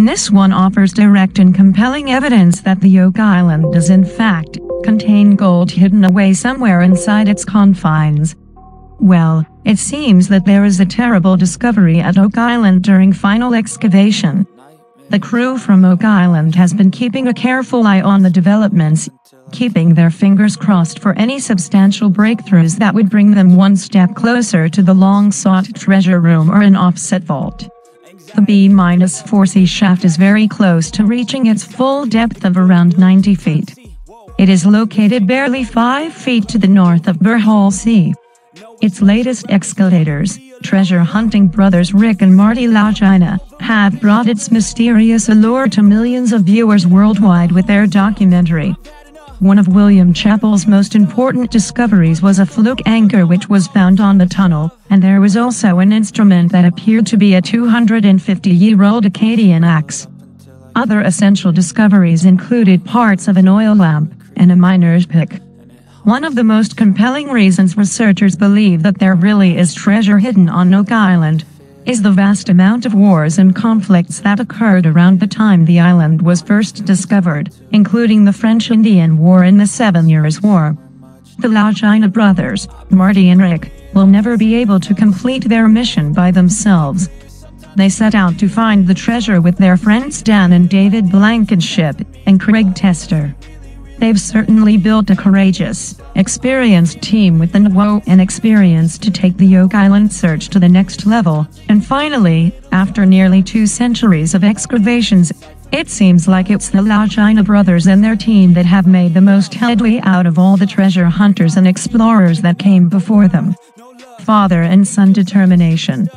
This one offers direct and compelling evidence that the Oak Island does in fact contain gold hidden away somewhere inside its confines. Well, it seems that there is a terrible discovery at Oak Island during final excavation. The crew from Oak Island has been keeping a careful eye on the developments, keeping their fingers crossed for any substantial breakthroughs that would bring them one step closer to the long-sought treasure room or an offset vault. The B-4C shaft is very close to reaching its full depth of around 90 feet. It is located barely 5 feet to the north of Burhole Sea. Its latest excavators, treasure-hunting brothers Rick and Marty Lagina, have brought its mysterious allure to millions of viewers worldwide with their documentary. One of William Chappell's most important discoveries was a fluke anchor which was found on the tunnel, and there was also an instrument that appeared to be a 250-year-old Akkadian axe. Other essential discoveries included parts of an oil lamp and a miner's pick. One of the most compelling reasons researchers believe that there really is treasure hidden on Oak Island is the vast amount of wars and conflicts that occurred around the time the island was first discovered, including the French-Indian War and the 7 Years' War. The Lagina Brothers, Marty and Rick, will never be able to complete their mission by themselves. They set out to find the treasure with their friends Dan and David Blankenship and Craig Tester. They've certainly built a courageous, experienced team with the know and experience to take the Oak Island search to the next level, and finally, after nearly 2 centuries of excavations, it seems like it's the Lagina Brothers and their team that have made the most headway out of all the treasure hunters and explorers that came before them. Father and son determination.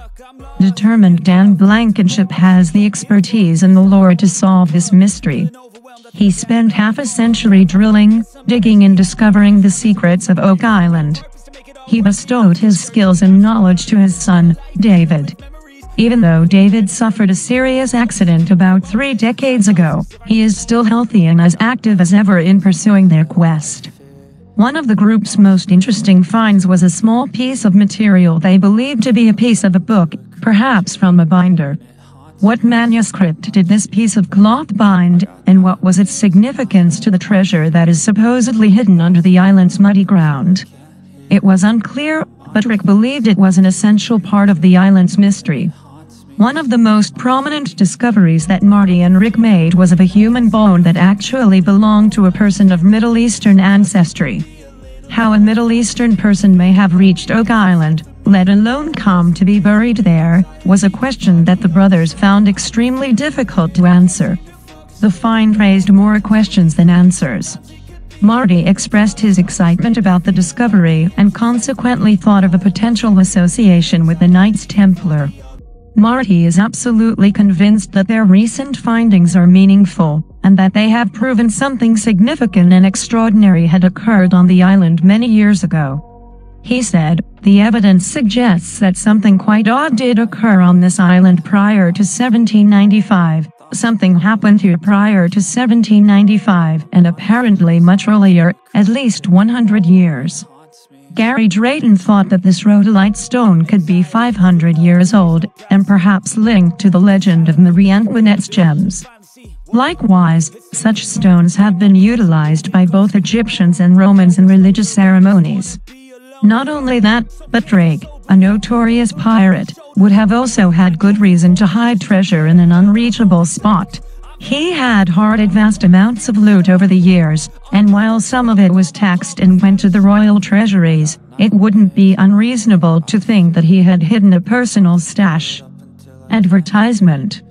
Determined Dan Blankenship has the expertise and the lore to solve this mystery. He spent half a century drilling, digging and discovering the secrets of Oak Island. He bestowed his skills and knowledge to his son, David. Even though David suffered a serious accident about 3 decades ago, he is still healthy and as active as ever in pursuing their quest. One of the group's most interesting finds was a small piece of material they believed to be a piece of a book, perhaps from a binder. What manuscript did this piece of cloth bind, and what was its significance to the treasure that is supposedly hidden under the island's muddy ground? It was unclear, but Rick believed it was an essential part of the island's mystery. One of the most prominent discoveries that Marty and Rick made was of a human bone that actually belonged to a person of Middle Eastern ancestry. How a Middle Eastern person may have reached Oak Island, let alone come to be buried there, was a question that the brothers found extremely difficult to answer. The find raised more questions than answers. Marty expressed his excitement about the discovery and consequently thought of a potential association with the Knights Templar. Marty is absolutely convinced that their recent findings are meaningful, and that they have proven something significant and extraordinary had occurred on the island many years ago. He said, "The evidence suggests that something quite odd did occur on this island prior to 1795. Something happened here prior to 1795 and apparently much earlier, at least 100 years. Gary Drayton thought that this rhodolite stone could be 500 years old, and perhaps linked to the legend of Marie Antoinette's gems. Likewise, such stones have been utilized by both Egyptians and Romans in religious ceremonies. Not only that, but Drake, a notorious pirate, would have also had good reason to hide treasure in an unreachable spot. He had hoarded vast amounts of loot over the years, and while some of it was taxed and went to the royal treasuries, it wouldn't be unreasonable to think that he had hidden a personal stash." Advertisement.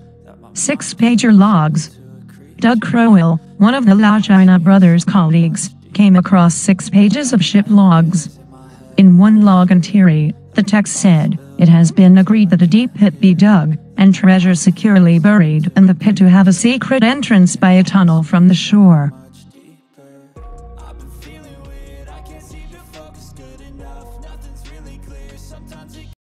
6-pager logs. Doug Crowell, one of the Lagina Brothers' colleagues, came across 6 pages of ship logs. In one log entry, the text said, "It has been agreed that a deep pit be dug, and treasure securely buried in the pit to have a secret entrance by a tunnel from the shore.